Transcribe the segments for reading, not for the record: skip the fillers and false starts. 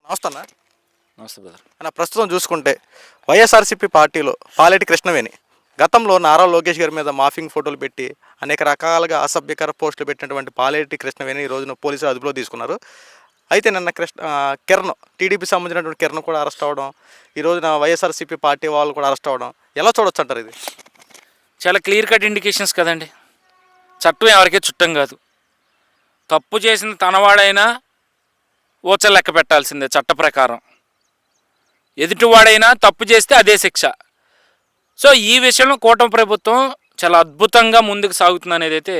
నమస్తే అన్న. నమస్తే బ్రదర్. అన్న, ప్రస్తుతం చూసుకుంటే వైఎస్ఆర్సీపీ పార్టీలో పాలేటి కృష్ణవేణి గతంలో నారా లోకేష్ గారి మీద మాఫింగ్ ఫోటోలు పెట్టి అనేక రకాలుగా అసభ్యకర పోస్టులు పెట్టినటువంటి పాలేటి కృష్ణవేణి ఈ రోజున పోలీసులు అదుపులో తీసుకున్నారు. అయితే నిన్న కిరణ్ టీడీపీ సంబంధించినటువంటి కిరణ్ కూడా అరెస్ట్ అవ్వడం, ఈ రోజున వైఎస్ఆర్సీపీ పార్టీ వాళ్ళు కూడా అరెస్ట్ అవ్వడం ఎలా చూడొచ్చు అంటారు? ఇది చాలా క్లియర్ కట్ ఇండికేషన్స్ కదండి. చట్టం ఎవరికీ చుట్టం కాదు. తప్పు చేసిన తనవాడైనా ఓచ లెక్క పెట్టాల్సిందే చట్ట ప్రకారం. ఎదుటివాడైనా తప్పు చేస్తే అదే శిక్ష. సో ఈ విషయంలో కూటమి ప్రభుత్వం చాలా అద్భుతంగా ముందుకు సాగుతుంది అనేది అయితే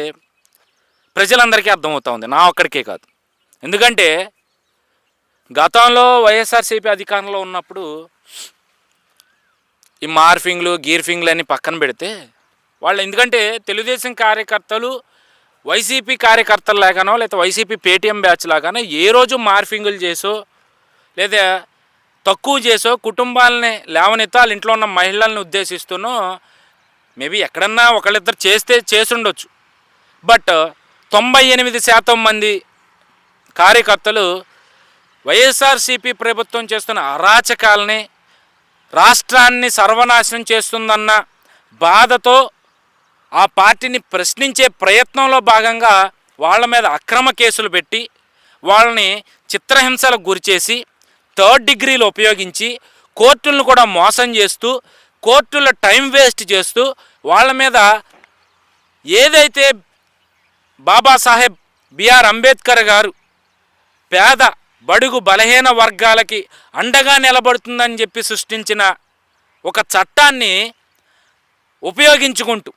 ప్రజలందరికీ అర్థమవుతా ఉంది, నా ఒక్కడికే కాదు. ఎందుకంటే గతంలో వైఎస్ఆర్సీపీ అధికారంలో ఉన్నప్పుడు ఈ మార్ఫింగ్లు గీర్ఫింగ్లు అన్నీ పక్కన పెడితే వాళ్ళు, ఎందుకంటే తెలుగుదేశం కార్యకర్తలు వైసీపీ కార్యకర్తలు లాగానో లేదా వైసీపీ పేటీఎం బ్యాచ్ లాగానో ఏ రోజు మార్ఫింగులు చేసో లేదా తక్కువ చేసో కుటుంబాలని లేవనెత్తో వాళ్ళ ఇంట్లో ఉన్న మహిళల్ని ఉద్దేశిస్తూనో మేబీ ఎక్కడన్నా ఒకళ్ళిద్దరు చేసి ఉండొచ్చు. బట్ 98% మంది కార్యకర్తలు వైఎస్ఆర్సీపీ ప్రభుత్వం చేస్తున్న అరాచకాలని, రాష్ట్రాన్ని సర్వనాశనం చేస్తుందన్న బాధతో ఆ పార్టీని ప్రశ్నించే ప్రయత్నంలో భాగంగా వాళ్ళ మీద అక్రమ కేసులు పెట్టి వాళ్ళని చిత్రహింసలకు గురిచేసి 3rd డిగ్రీలు ఉపయోగించి కోర్టులను కూడా మోసం చేస్తూ కోర్టుల టైం వేస్ట్ చేస్తూ వాళ్ళ మీద ఏదైతే బాబాసాహెబ్ బిఆర్ అంబేద్కర్ గారు పేద బడుగు బలహీన వర్గాలకి అండగా నిలబడుతుందని చెప్పి సృష్టించిన ఒక చట్టాన్ని ఉపయోగించుకుంటూ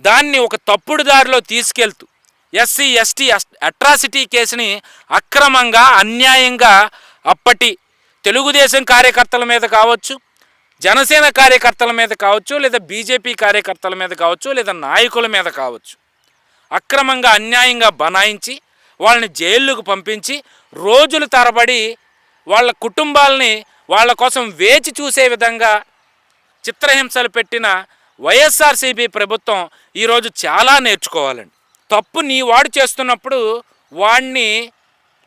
దాన్ని ఒక తప్పుడు దారిలో తీసుకెళ్తూ ఎస్సీ ఎస్టీ అట్రాసిటీ కేసుని అక్రమంగా అన్యాయంగా అప్పటి తెలుగుదేశం కార్యకర్తల మీద కావచ్చు, జనసేన కార్యకర్తల మీద కావచ్చు, లేదా బీజేపీ కార్యకర్తల మీద కావచ్చు, లేదా నాయకుల మీద కావచ్చు, అక్రమంగా అన్యాయంగా బనాయించి వాళ్ళని జైళ్ళకు పంపించి రోజుల తరబడి వాళ్ళ కుటుంబాలని వాళ్ళ కోసం వేచి చూసే విధంగా చిత్రహింసలు పెట్టిన వైఎస్ఆర్సీపీ ప్రభుత్వం ఈరోజు చాలా నేర్చుకోవాలండి. తప్పు నీ వాడు చేస్తున్నప్పుడు వాడిని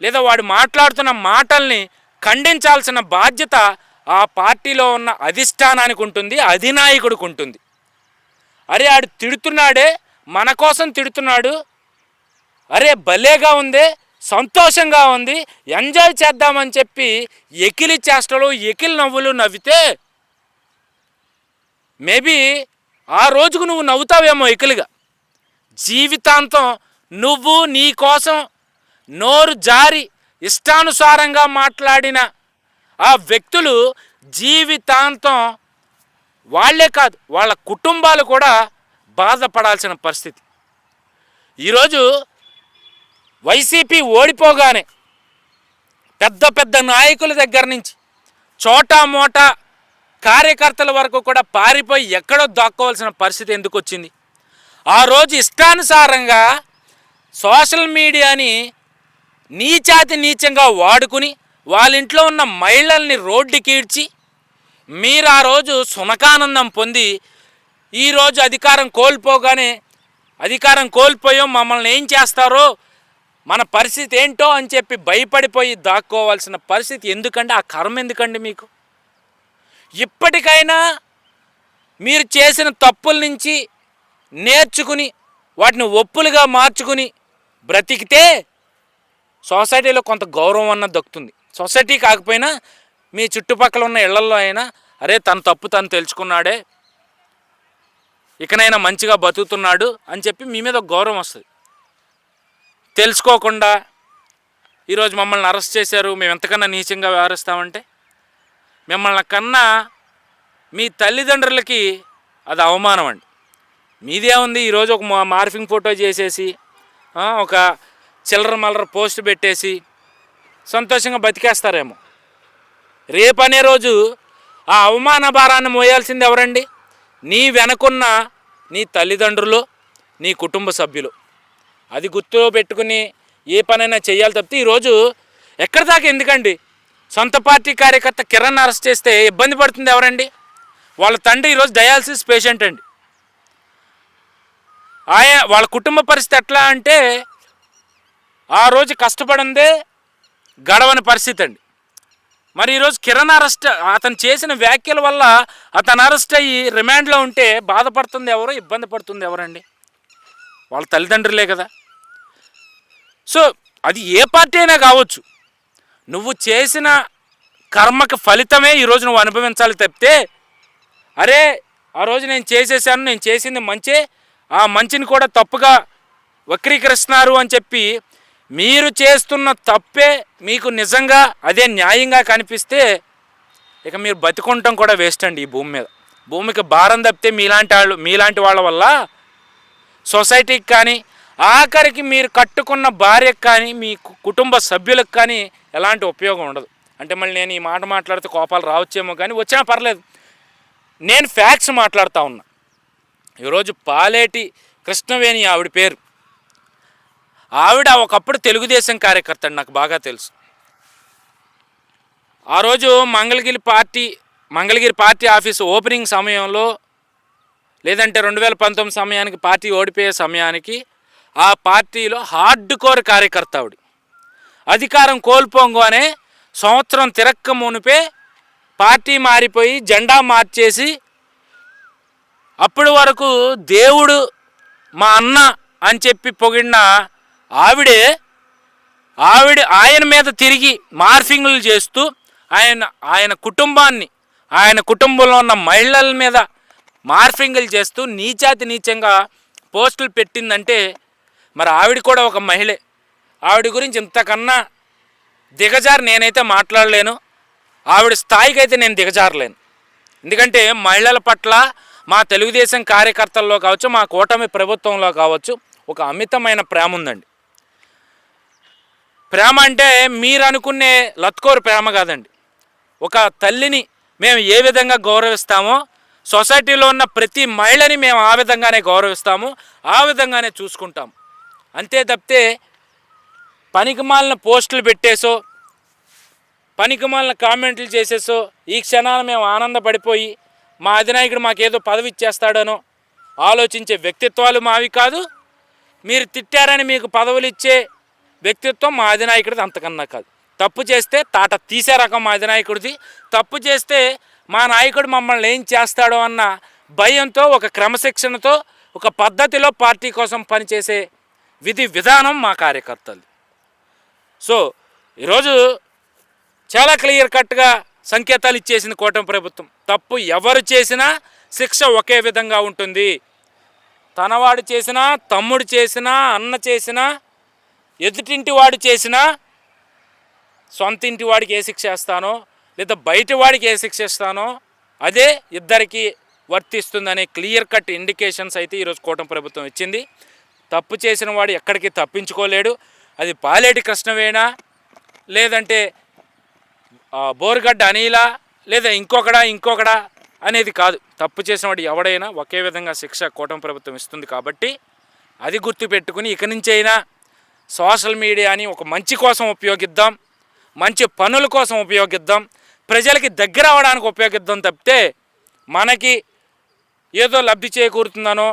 లేదా వాడు మాట్లాడుతున్న మాటల్ని ఖండించాల్సిన బాధ్యత ఆ పార్టీలో ఉన్న అధిష్టానానికి ఉంటుంది, అధినాయకుడికి ఉంటుంది. అరే ఆడు తిడుతున్నాడే, మన కోసం తిడుతున్నాడు, అరే భలేగా ఉంది, సంతోషంగా ఉంది, ఎంజాయ్ చేద్దామని చెప్పి ఎకిలి చేష్టలు ఎకిలి నవ్వులు నవ్వితే మేబీ ఆ రోజుకు నువ్వు నవ్వుతావేమో ఎకిలిగా. జీవితాంతం నువ్వు నీ కోసం నోరు జారి ఇష్టానుసారంగా మాట్లాడిన ఆ వ్యక్తులు జీవితాంతం వాళ్లే కాదు వాళ్ళ కుటుంబాలు కూడా బాధపడాల్సిన పరిస్థితి. ఈరోజు వైసీపీ ఓడిపోగానే పెద్ద పెద్ద నాయకుల దగ్గర నుంచి చోటా మోటా కార్యకర్తల వరకు కూడా పారిపోయి ఎక్కడో దాక్కోవాల్సిన పరిస్థితి ఎందుకు వచ్చింది? ఆ రోజు ఇష్టానుసారంగా సోషల్ మీడియాని నీచాతి నీచంగా వాడుకుని వాళ్ళ ఇంట్లో ఉన్న మహిళల్ని రోడ్డుకి ఈడ్చి మీరు ఆ రోజు సునకానందం పొంది ఈరోజు అధికారం కోల్పోయాం, మమ్మల్ని ఏం చేస్తారో, మన పరిస్థితి ఏంటో అని చెప్పి భయపడిపోయి దాక్కోవాల్సిన పరిస్థితి ఎందుకండి? ఆ కర్మ ఎందుకండి మీకు? ఇప్పటికైనా మీరు చేసిన తప్పుల నుంచి నేర్చుకుని వాటిని ఒప్పులుగా మార్చుకుని బ్రతికితే సొసైటీలో కొంత గౌరవం అన్నది దక్కుతుంది. సొసైటీ కాకపోయినా మీ చుట్టుపక్కల ఉన్న ఇళ్లల్లో అయినా అరే తన తప్పు తను తెలుసుకున్నాడే, ఇకనైనా మంచిగా బతుకుతున్నాడు అని చెప్పి మీ మీద గౌరవం వస్తుంది. తెలుసుకోకుండా ఈరోజు మమ్మల్ని అరెస్ట్ చేశారు, మేము ఎంతకన్నా నీచంగా వ్యవహరిస్తామంటే మిమ్మల్ని కన్నా మీ తల్లిదండ్రులకి అది అవమానం అండి. మీదే ఉంది. ఈరోజు ఒక మార్ఫింగ్ ఫోటో చేసేసి ఒక చిల్లర మల్లర పోస్ట్ పెట్టేసి సంతోషంగా బతికేస్తారేమో. రేపు అనే రోజు ఆ అవమాన భారాన్ని మోయాల్సింది ఎవరండి? నీ వెనకున్న నీ తల్లిదండ్రులు, నీ కుటుంబ సభ్యులు. అది గుర్తులో పెట్టుకుని ఏ పనైనా చేయాలి తప్పితే ఈరోజు ఎక్కడి దాకా ఎందుకండి? సొంత పార్టీ కార్యకర్త కిరణ్ అరెస్ట్ చేస్తే ఇబ్బంది పడుతుంది ఎవరండి? వాళ్ళ తండ్రి ఈరోజు డయాలసిస్ పేషెంట్ అండి. వాళ్ళ కుటుంబ పరిస్థితి ఎట్లా అంటే ఆ రోజు కష్టపడిందే గడవని పరిస్థితి అండి. మరి ఈరోజు కిరణ్ అరెస్ట్, అతను చేసిన వ్యాఖ్యల వల్ల అతను అరెస్ట్ అయ్యి రిమాండ్లో ఉంటే బాధపడుతుంది ఎవరు, ఇబ్బంది పడుతుంది ఎవరండి? వాళ్ళ తల్లిదండ్రులే కదా. సో అది ఏ పార్టీ అయినా కావచ్చు, నువ్వు చేసిన కర్మకు ఫలితమే ఈరోజు నువ్వు అనుభవించాలి తప్పితే, అరే ఆ రోజు నేను చేసేసాను, నేను చేసింది మంచే, ఆ మంచిని కూడా తప్పుగా వక్రీకరిస్తున్నారు అని చెప్పి మీరు చేస్తున్న తప్పే మీకు నిజంగా అదే న్యాయంగా కనిపిస్తే ఇక మీరు బతికుంటాం కూడా వేస్ట్ అండి. ఈ భూమి మీద భూమికి భారం తప్పితే మీలాంటి వాళ్ళ వల్ల సొసైటీకి కానీ, ఆఖరికి మీరు కట్టుకున్న భార్యకు కానీ, మీ కుటుంబ సభ్యులకు కానీ ఎలాంటి ఉపయోగం ఉండదు. అంటే మళ్ళీ నేను ఈ మాట మాట్లాడితే కోపాలు రావచ్చేమో, కానీ వచ్చినా పర్లేదు, నేను ఫ్యాక్ట్స్ మాట్లాడుతూ ఉన్నా. ఈరోజు పాలేటి కృష్ణవేణి ఆవిడ పేరు. ఆవిడ ఒకప్పుడు తెలుగుదేశం కార్యకర్త అండి, నాకు బాగా తెలుసు. ఆ రోజు మంగళగిరి పార్టీ ఆఫీసు ఓపెనింగ్ సమయంలో, లేదంటే 2019 సమయానికి పార్టీ ఓడిపోయే సమయానికి ఆ పార్టీలో హార్డ్ కోర్ కార్యకర్త ఆవిడ. అధికారం కోల్పోగానే సంవత్సరం తిరక్క మునిపే పార్టీ మారిపోయి జెండా మార్చేసి, అప్పటి వరకు దేవుడు మా అన్న అని చెప్పి పొగిడిన ఆయన మీద తిరిగి మార్ఫింగ్లు చేస్తూ ఆయన కుటుంబాన్ని, ఆయన కుటుంబంలో ఉన్న మహిళల మీద మార్ఫింగ్లు చేస్తూ నీచంగా పోస్టులు పెట్టిందంటే మరి ఆవిడ కూడా ఒక మహిళే. ఆవిడ గురించి ఇంతకన్నా దిగజారి నేనైతే మాట్లాడలేను, ఆవిడ స్థాయికి అయితే నేను దిగజారలేను. ఎందుకంటే మహిళల పట్ల మా తెలుగుదేశం కార్యకర్తల్లో కావచ్చు, మా కూటమి ప్రభుత్వంలో కావచ్చు ఒక అమితమైన ప్రేమ ఉందండి. ప్రేమ అంటే మీరు అనుకునే లత్కోరు ప్రేమ కాదండి. ఒక తల్లిని మేము ఏ విధంగా గౌరవిస్తామో సొసైటీలో ఉన్న ప్రతి మహిళని మేము ఆ విధంగానే గౌరవిస్తాము, ఆ విధంగానే చూసుకుంటాము. అంతే తప్పితే పనికిమాలిన పోస్టులు పెట్టేసో, పనికిమాలిన కామెంట్లు చేసేసో ఈ క్షణాలు మేము ఆనందపడిపోయి మా అధినాయకుడు మాకేదో పదవి ఇచ్చేస్తాడనో ఆలోచించే వ్యక్తిత్వాలు మావి కాదు. మీరు తిట్టారని మీకు పదవులు ఇచ్చే వ్యక్తిత్వం మా అధినాయకుడిది అంతకన్నా కాదు. తప్పు చేస్తే తాట తీసే రకం మా అధినాయకుడిది. తప్పు చేస్తే మా నాయకుడు మమ్మల్ని ఏం చేస్తాడో అన్న భయంతో, ఒక క్రమశిక్షణతో, ఒక పద్ధతిలో పార్టీ కోసం పనిచేసే విధానం మా కార్యకర్తలు. సో ఈరోజు చాలా క్లియర్ కట్గా సంకేతాలు ఇచ్చేసింది కూటమి ప్రభుత్వం. తప్పు ఎవరు చేసినా శిక్ష ఒకే విధంగా ఉంటుంది. తనవాడు చేసినా, తమ్ముడు చేసినా, అన్న చేసినా, ఎదుటింటి వాడు చేసినా, సొంత ఇంటి వాడికి ఏ శిక్ష వేస్తానో లేదా బయట వాడికి ఏ శిక్ష ఇస్తానో అదే ఇద్దరికి వర్తిస్తుందనే క్లియర్ కట్ ఇండికేషన్స్ అయితే ఈరోజు కూటమి ప్రభుత్వం ఇచ్చింది. తప్పు చేసిన వాడు ఎక్కడికి తప్పించుకోలేడు. అది పాలేటి కృష్ణవేణా, లేదంటే బోరుగడ్డ అనిలా, లేదా ఇంకొకడా అనేది కాదు. తప్పు చేసిన వాడు ఎవడైనా ఒకే విధంగా శిక్ష కూటమి ప్రభుత్వం ఇస్తుంది. కాబట్టి అది గుర్తుపెట్టుకుని ఇక నుంచి అయినా సోషల్ మీడియాని ఒక మంచి కోసం ఉపయోగిద్దాం, మంచి పనుల కోసం ఉపయోగిద్దాం, ప్రజలకి దగ్గర అవడానికి ఉపయోగిద్దాం తప్పితే మనకి ఏదో లబ్ధి చేకూరుతుందనో,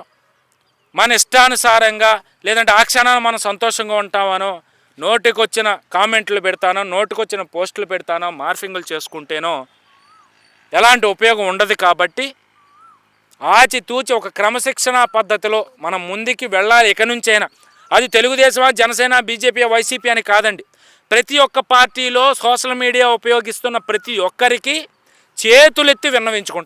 మన ఇష్టానుసారంగా లేదంటే ఆ క్షణాన్ని మనం సంతోషంగా ఉంటామనో, నోటికొచ్చిన కామెంట్లు పెడతానో, నోటికొచ్చిన పోస్టులు పెడతానో, మార్ఫింగులు చేసుకుంటేనో ఎలాంటి ఉపయోగం ఉండదు. కాబట్టి ఆచితూచి ఒక క్రమశిక్షణ పద్ధతిలో మనం ముందుకి వెళ్ళాలి. ఇక నుంచైనా అది తెలుగుదేశమా, జనసేన, బీజేపీ, వైసీపీ అని కాదండి. ప్రతి ఒక్క పార్టీలో సోషల్ మీడియా ఉపయోగిస్తున్న ప్రతి ఒక్కరికి చేతులెత్తి విన్నవించుకుంటాం.